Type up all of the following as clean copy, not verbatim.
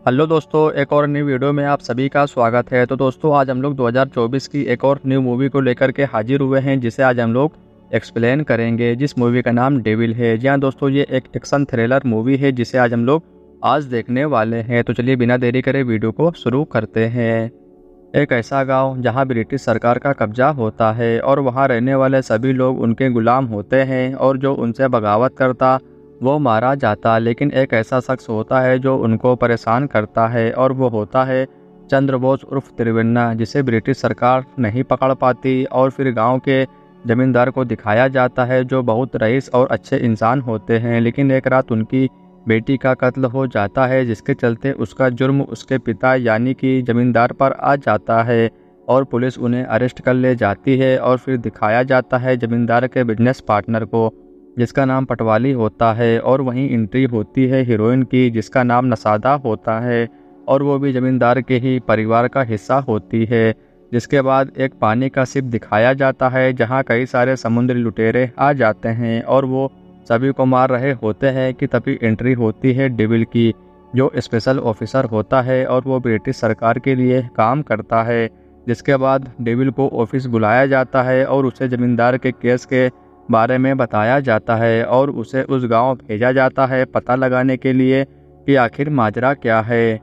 Hello दोस्तों, एक और न्यू वीडियो में आप सभी का स्वागत है। तो दोस्तों, आज हम लोग 2024 की एक और न्यू मूवी को लेकर के हाजिर हुए हैं, जिसे आज हम लोग एक्सप्लेन करेंगे, जिस मूवी का नाम डेविल है। जी हाँ दोस्तों, ये एक एक्शन थ्रिलर मूवी है जिसे आज हम लोग देखने वाले हैं। तो चलिए बिना देरी करे वीडियो को शुरू करते हैं। एक ऐसा गांव जहां ब्रिटिश सरकार का कब्जा होता है और वहां रहने वाले सभी लोग उनके गुलाम होते हैं, और जो उनसे बगावत करता वो मारा जाता। लेकिन एक ऐसा शख्स होता है जो उनको परेशान करता है, और वो होता है चंद्र बोस उर्फ त्रिवेन्ना, जिसे ब्रिटिश सरकार नहीं पकड़ पाती। और फिर गांव के जमींदार को दिखाया जाता है, जो बहुत रईस और अच्छे इंसान होते हैं। लेकिन एक रात उनकी बेटी का कत्ल हो जाता है, जिसके चलते उसका जुर्म उसके पिता यानी कि जमींदार पर आ जाता है, और पुलिस उन्हें अरेस्ट कर ले जाती है। और फिर दिखाया जाता है जमींदार के बिजनेस पार्टनर को, जिसका नाम पटवाली होता है। और वहीं एंट्री होती है हीरोइन की, जिसका नाम नसादा होता है, और वो भी जमींदार के ही परिवार का हिस्सा होती है। जिसके बाद एक पानी का शिप दिखाया जाता है, जहाँ कई सारे समुद्री लुटेरे आ जाते हैं, और वो सभी को मार रहे होते हैं कि तभी एंट्री होती है डेविल की, जो स्पेशल ऑफिसर होता है और वो ब्रिटिश सरकार के लिए काम करता है। जिसके बाद डेविल को ऑफिस बुलाया जाता है और उसे जमींदार के केस के बारे में बताया जाता है, और उसे उस गांव भेजा जाता है पता लगाने के लिए कि आखिर माजरा क्या है।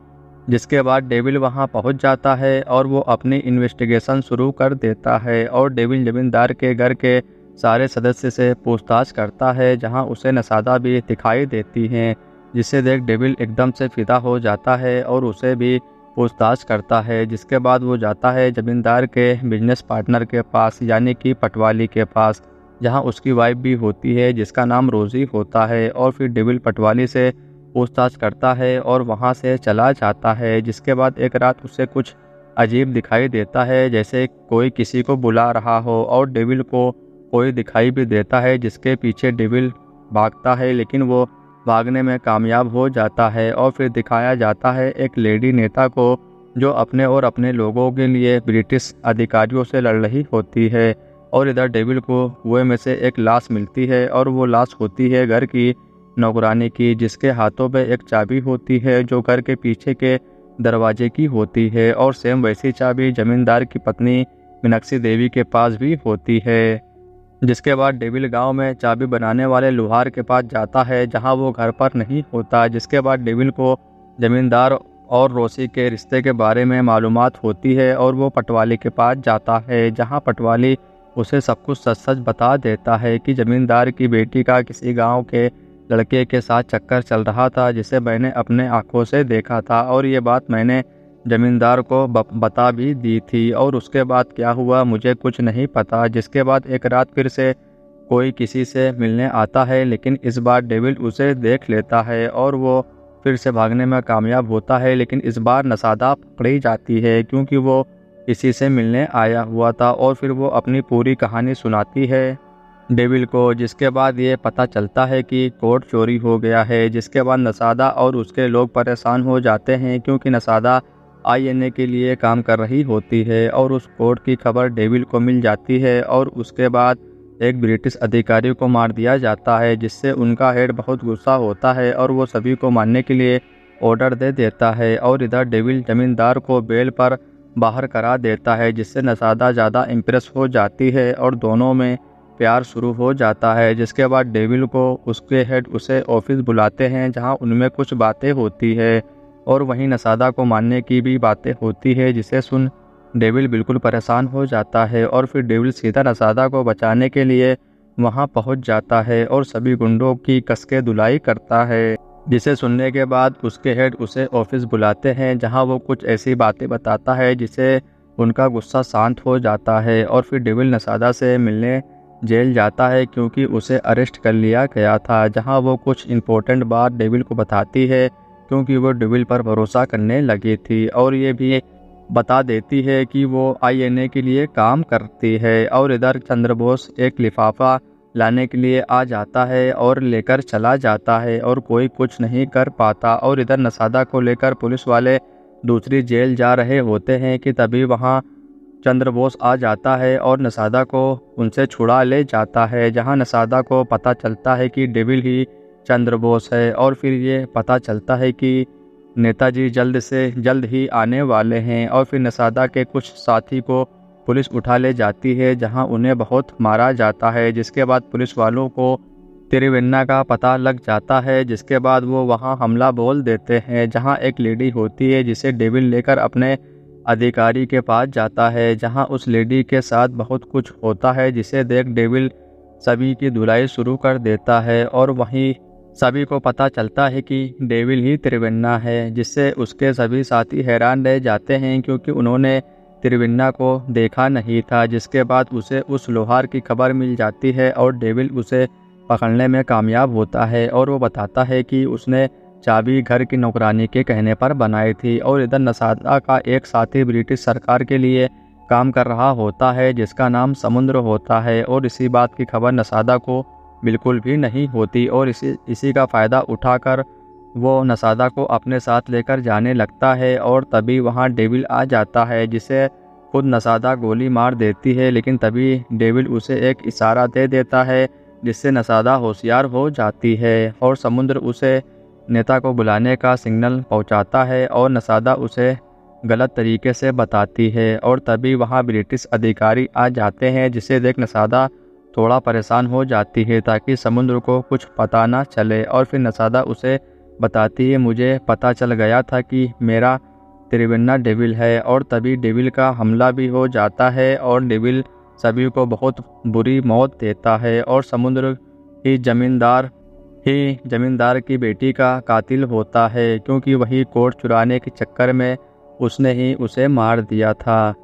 जिसके बाद डेविल वहां पहुंच जाता है और वो अपनी इन्वेस्टिगेशन शुरू कर देता है, और डेविल जमींदार के घर के सारे सदस्य से पूछताछ करता है, जहां उसे नसादा भी दिखाई देती हैं, जिसे देख डेविल एकदम से फिदा हो जाता है और उसे भी पूछताछ करता है। जिसके बाद वो जाता है जमींदार के बिजनेस पार्टनर के पास यानी कि पटवाली के पास, जहां उसकी वाइफ भी होती है, जिसका नाम रोजी होता है। और फिर डेविल पटवाली से पूछताछ करता है और वहां से चला जाता है। जिसके बाद एक रात उसे कुछ अजीब दिखाई देता है, जैसे कोई किसी को बुला रहा हो, और डेविल को कोई दिखाई भी देता है, जिसके पीछे डेविल भागता है, लेकिन वो भागने में कामयाब हो जाता है। और फिर दिखाया जाता है एक लेडी नेता को, जो अपने और अपने लोगों के लिए ब्रिटिश अधिकारियों से लड़ रही होती है। और इधर डेविल को कुएं में से एक लाश मिलती है, और वो लाश होती है घर की नौकरानी की, जिसके हाथों में एक चाबी होती है जो घर के पीछे के दरवाजे की होती है। और सेम वैसी चाबी जमींदार की पत्नी मीनाक्षी देवी के पास भी होती है। जिसके बाद डेविल गांव में चाबी बनाने वाले लोहार के पास जाता है, जहां वो घर पर नहीं होता। जिसके बाद डेविल को जमींदार और रोसी के रिश्ते के बारे में मालूमात होती है, और वो पटवाली के पास जाता है, जहां पटवाली उसे सब कुछ सच सच बता देता है कि जमींदार की बेटी का किसी गांव के लड़के के साथ चक्कर चल रहा था, जिसे मैंने अपने आंखों से देखा था, और ये बात मैंने जमींदार को बता भी दी थी। और उसके बाद क्या हुआ मुझे कुछ नहीं पता। जिसके बाद एक रात फिर से कोई किसी से मिलने आता है, लेकिन इस बार डेविल उसे देख लेता है और वो फिर से भागने में कामयाब होता है। लेकिन इस बार नसादा पकड़ी जाती है, क्योंकि वो किसी से मिलने आया हुआ था, और फिर वो अपनी पूरी कहानी सुनाती है डेविल को। जिसके बाद ये पता चलता है कि कोड चोरी हो गया है। जिसके बाद नसादा और उसके लोग परेशान हो जाते हैं, क्योंकि नसादा आईएनए के लिए काम कर रही होती है, और उस कोड की खबर डेविल को मिल जाती है। और उसके बाद एक ब्रिटिश अधिकारी को मार दिया जाता है, जिससे उनका हेड बहुत गुस्सा होता है, और वो सभी को मारने के लिए ऑर्डर दे देता है। और इधर डेविल जमींदार को बेल पर बाहर करा देता है, जिससे नसादा ज़्यादा इम्प्रेस हो जाती है, और दोनों में प्यार शुरू हो जाता है। जिसके बाद डेविल को उसके हेड उसे ऑफिस बुलाते हैं, जहां उनमें कुछ बातें होती है, और वहीं नसादा को मारने की भी बातें होती है, जिसे सुन डेविल बिल्कुल परेशान हो जाता है। और फिर डेविल सीधा नसादा को बचाने के लिए वहां पहुंच जाता है, और सभी गुंडों की कसके धुलाई करता है। जिसे सुनने के बाद उसके हेड उसे ऑफिस बुलाते हैं, जहां वो कुछ ऐसी बातें बताता है जिससे उनका गुस्सा शांत हो जाता है। और फिर डेविल नसादा से मिलने जेल जाता है, क्योंकि उसे अरेस्ट कर लिया गया था, जहां वो कुछ इम्पोर्टेंट बात डेविल को बताती है, क्योंकि वो डेविल पर भरोसा करने लगी थी। और ये भी बता देती है कि वो आईएनए के लिए काम करती है। और इधर चंद्रबोस एक लिफाफा लाने के लिए आ जाता है और लेकर चला जाता है, और कोई कुछ नहीं कर पाता। और इधर नसादा को लेकर पुलिस वाले दूसरी जेल जा रहे होते हैं कि तभी वहाँ चंद्रबोस आ जाता है और नसादा को उनसे छुड़ा ले जाता है, जहाँ नसादा को पता चलता है कि डेविल ही चंद्रबोस है। और फिर ये पता चलता है कि नेताजी जल्द से जल्द ही आने वाले हैं। और फिर नसादा के कुछ साथी को पुलिस उठा ले जाती है, जहां उन्हें बहुत मारा जाता है। जिसके बाद पुलिस वालों को त्रिवेन्ना का पता लग जाता है, जिसके बाद वो वहां हमला बोल देते हैं, जहां एक लेडी होती है जिसे डेविल लेकर अपने अधिकारी के पास जाता है, जहां उस लेडी के साथ बहुत कुछ होता है, जिसे देख डेविल सभी की धुलाई शुरू कर देता है। और वहीं सभी को पता चलता है कि डेविल ही त्रिवेन्ना है, जिससे उसके सभी साथी हैरान रह जाते हैं क्योंकि उन्होंने त्रिवेन्ना को देखा नहीं था। जिसके बाद उसे उस लोहार की खबर मिल जाती है और डेविल उसे पकड़ने में कामयाब होता है और वो बताता है कि उसने चाबी घर की नौकरानी के कहने पर बनाई थी। और इधर नसादा का एक साथी ब्रिटिश सरकार के लिए काम कर रहा होता है जिसका नाम समुद्र होता है, और इसी बात की खबर नसादा को बिल्कुल भी नहीं होती। और इसी का फ़ायदा उठाकर वो नसादा को अपने साथ लेकर जाने लगता है। और तभी वहाँ डेविल आ जाता है, जिसे खुद नसादा गोली मार देती है, लेकिन तभी डेविल उसे एक इशारा दे देता है जिससे नसादा होशियार हो जाती है और समुद्र उसे नेता को बुलाने का सिग्नल पहुंचाता है और नसादा उसे गलत तरीके से बताती है। और तभी वहां ब्रिटिश अधिकारी आ जाते हैं, जिसे देख नसादा थोड़ा परेशान हो जाती है ताकि समुद्र को कुछ पता ना चले। और फिर नसादा उसे बताती है, मुझे पता चल गया था कि मेरा त्रिवेन्ना डेविल है। और तभी डेविल का हमला भी हो जाता है और डेविल सभी को बहुत बुरी मौत देता है। और समुद्र ही जमींदार की बेटी का कातिल होता है, क्योंकि वही कोट चुराने के चक्कर में उसने ही उसे मार दिया था।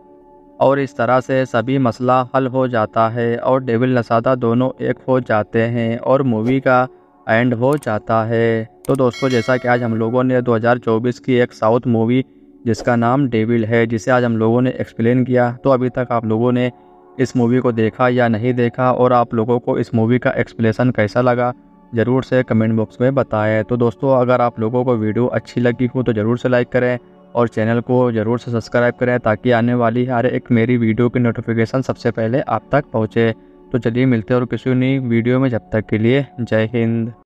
और इस तरह से सभी मसला हल हो जाता है और डेविल नसादा दोनों एक हो जाते हैं और मूवी का एंड हो जाता है। तो दोस्तों, जैसा कि आज हम लोगों ने 2024 की एक साउथ मूवी जिसका नाम डेविल है, जिसे आज हम लोगों ने एक्सप्लेन किया, तो अभी तक आप लोगों ने इस मूवी को देखा या नहीं देखा, और आप लोगों को इस मूवी का एक्सप्लेनेशन कैसा लगा ज़रूर से कमेंट बॉक्स में बताएं। तो दोस्तों, अगर आप लोगों को वीडियो अच्छी लगी हो तो ज़रूर से लाइक करें और चैनल को ज़रूर से सब्सक्राइब करें ताकि आने वाली हर एक मेरी वीडियो की नोटिफिकेशन सबसे पहले आप तक पहुँचे। तो चलिए मिलते हैं और किसी नई वीडियो में, जब तक के लिए जय हिंद।